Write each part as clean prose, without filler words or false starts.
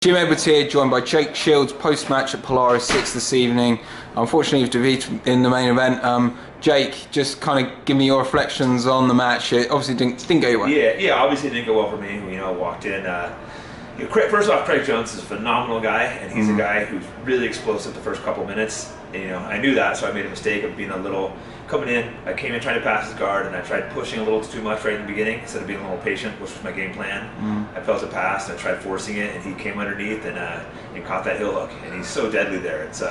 Jim Edwards here, joined by Jake Shields, post-match at Polaris 6 this evening. Unfortunately, he was defeated in the main event. Jake, just kind of give me your reflections on the match. It obviously didn't go your way. Yeah, obviously it didn't go well for me. You know, I walked in. First off, Craig Jones is a phenomenal guy, and he's a guy who's really explosive the first couple minutes. And, you know, I knew that, so I made a mistake of being a little coming in. I came in trying to pass his guard, and I tried pushing a little too much right in the beginning instead of being a little patient, which was my game plan. I felt a pass, and I tried forcing it, and he came underneath and caught that heel hook. And he's so deadly there. It's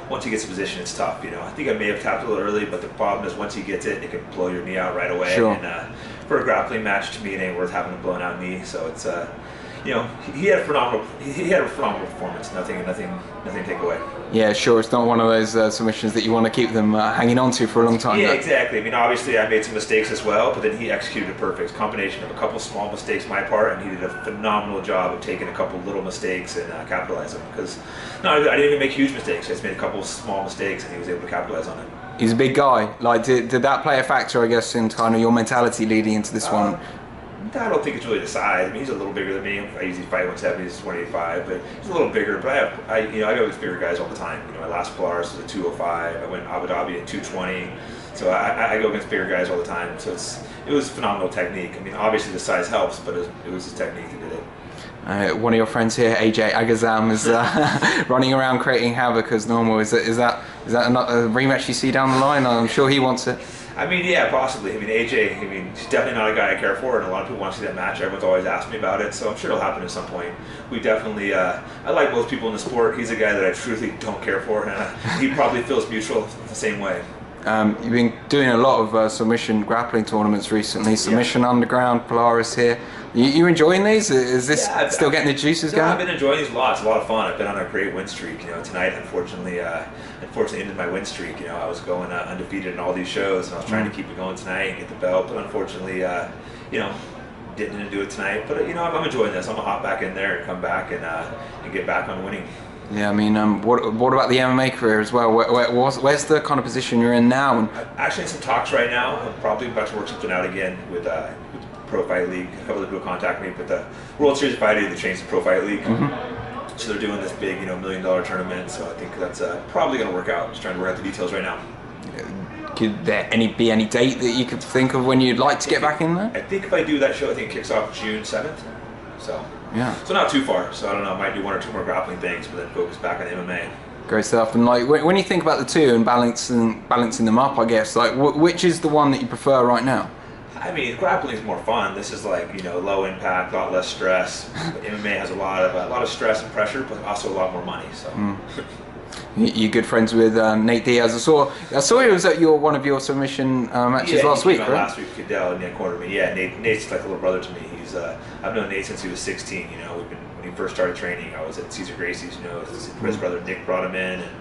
once he gets in position, it's tough. You know, I think I may have tapped a little early, but the problem is once he gets it, it can blow your knee out right away. Sure. And for a grappling match, to me, it ain't worth having a blown out knee. So it's you know, he had a phenomenal performance. Nothing to take away. Yeah, sure. It's not one of those submissions that you want to keep them hanging on to for a long time. Yeah, exactly. I mean, obviously I made some mistakes as well, but then he executed a perfect combination of a couple small mistakes on my part, and he did a phenomenal job of taking a couple little mistakes and capitalizing. Because no, I didn't even make huge mistakes. I just made a couple small mistakes, and he was able to capitalize on it. He's a big guy. Like, did that play a factor, I guess, in kind of your mentality leading into this one? I don't think it's really the size. I mean, he's a little bigger than me. I usually fight 170, he's 185, but he's a little bigger. But I go with bigger guys all the time. You know, my last Polaris was a 205. I went Abu Dhabi at 220. So I go against bigger guys all the time. So it was phenomenal technique. I mean, obviously the size helps, but it was his technique that did it. One of your friends here, AJ Agazam, is running around creating havoc as normal. Is that a rematch you see down the line? I'm sure he wants it. I mean, yeah, possibly. I mean, AJ, he's definitely not a guy I care for, and a lot of people want to see that match. Everyone's always asked me about it, so I'm sure it'll happen at some point. We definitely, I like most people in the sport. He's a guy that I truly don't care for, and he probably feels mutual the same way. You've been doing a lot of submission grappling tournaments recently. Submission Underground, Polaris here. You enjoying these? Is this still getting the juices going? I've been enjoying these a lot. It's a lot of fun. I've been on a great win streak. You know, tonight, unfortunately ended my win streak. You know, I was going undefeated in all these shows, and I was trying to keep it going tonight and get the belt, but unfortunately, you know, didn't do it tonight. But you know, I'm enjoying this. I'm gonna hop back in there and come back and get back on winning. Yeah, I mean, what about the MMA career as well? Where's the kind of position you're in now? I'm actually in some talks right now. I'm probably about to work something out again with Pro Fight League. A couple of people contact me, but the World Series of Fighting, they changed to Pro Fight League. So they're doing this big, you know, $1 million tournament. So I think that's probably going to work out. Just trying to work out the details right now. Could there be any date that you could think of when you'd like to get back in there? I think if I do that show, I think it kicks off June 7th. So yeah, so not too far. So I don't know. I might do 1 or 2 more grappling things, but then focus back on MMA. Great stuff. And like when you think about the two and balancing them up, I guess, like which is the one that you prefer right now? I mean, grappling is more fun. This is like, you know, low impact, a lot less stress. But MMA has a lot of stress and pressure, but also a lot more money. So. You're good friends with Nate Diaz. I saw he was at one of your submission matches last week, right? Last week, Cadell and Nate cornered me. Yeah, Nate's like a little brother to me. I've known Nate since he was 16. You know, when he first started training, I was at Cesar Gracie's. You know, his brother Nick brought him in, and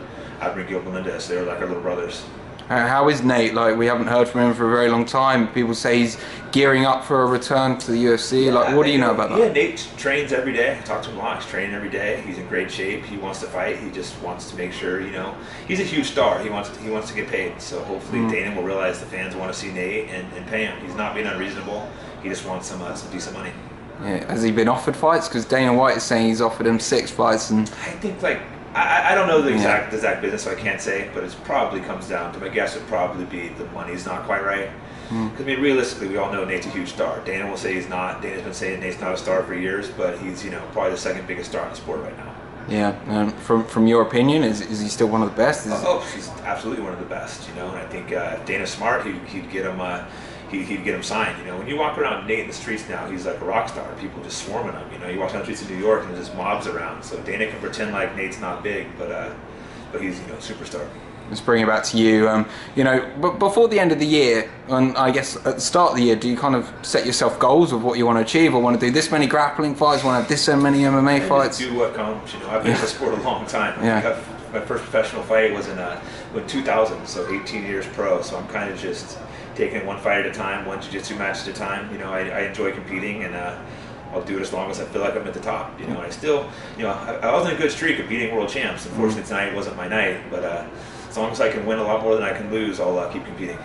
Admiral Melendez. So they were like our little brothers. How is Nate? Like, we haven't heard from him for a very long time. People say he's gearing up for a return to the UFC. Yeah, like, what do you know about that? Yeah, Nate trains every day. I talk to him a lot. He's training every day. He's in great shape. He wants to fight. He just wants to make sure, you know, he's a huge star. He wants to get paid. So hopefully Dana will realize the fans want to see Nate and pay him. He's not being unreasonable. He just wants some decent money. Yeah. Has he been offered fights? Because Dana White is saying he's offered him 6 fights. And I think like. I don't know the exact business, so I can't say, but it probably comes down to, my guess would probably be the money's not quite right. Because I mean, realistically, we all know Nate's a huge star. Dana will say he's not. Dana's been saying Nate's not a star for years, but he's, you know, probably the second biggest star in the sport right now. Yeah. From your opinion, is he still one of the best? He's absolutely one of the best. You know, and I think if Dana's smart, he'd get him. He'd get him signed. You know, when you walk around Nate in the streets now, he's like a rock star. People just swarming him. You know, you walk down the streets of New York and there's just mobs around. So Dana can pretend like Nate's not big, but he's, you know, a superstar. Let's bring it back to you. You know, but before the end of the year, and I guess at the start of the year, do you kind of set yourself goals of what you want to achieve, or want to do this many grappling fights, want to have this many MMA fights? Just do what comes. You know, I've been in the sport a long time. Yeah. My first professional fight was in 2000, so 18 years pro. So I'm kind of just taking one fight at a time, one jiu-jitsu match at a time. You know, I enjoy competing, and I'll do it as long as I feel like I'm at the top. You know, and I still, you know, I was in a good streak of beating world champs. Unfortunately, tonight wasn't my night, but as long as I can win a lot more than I can lose, I'll keep competing.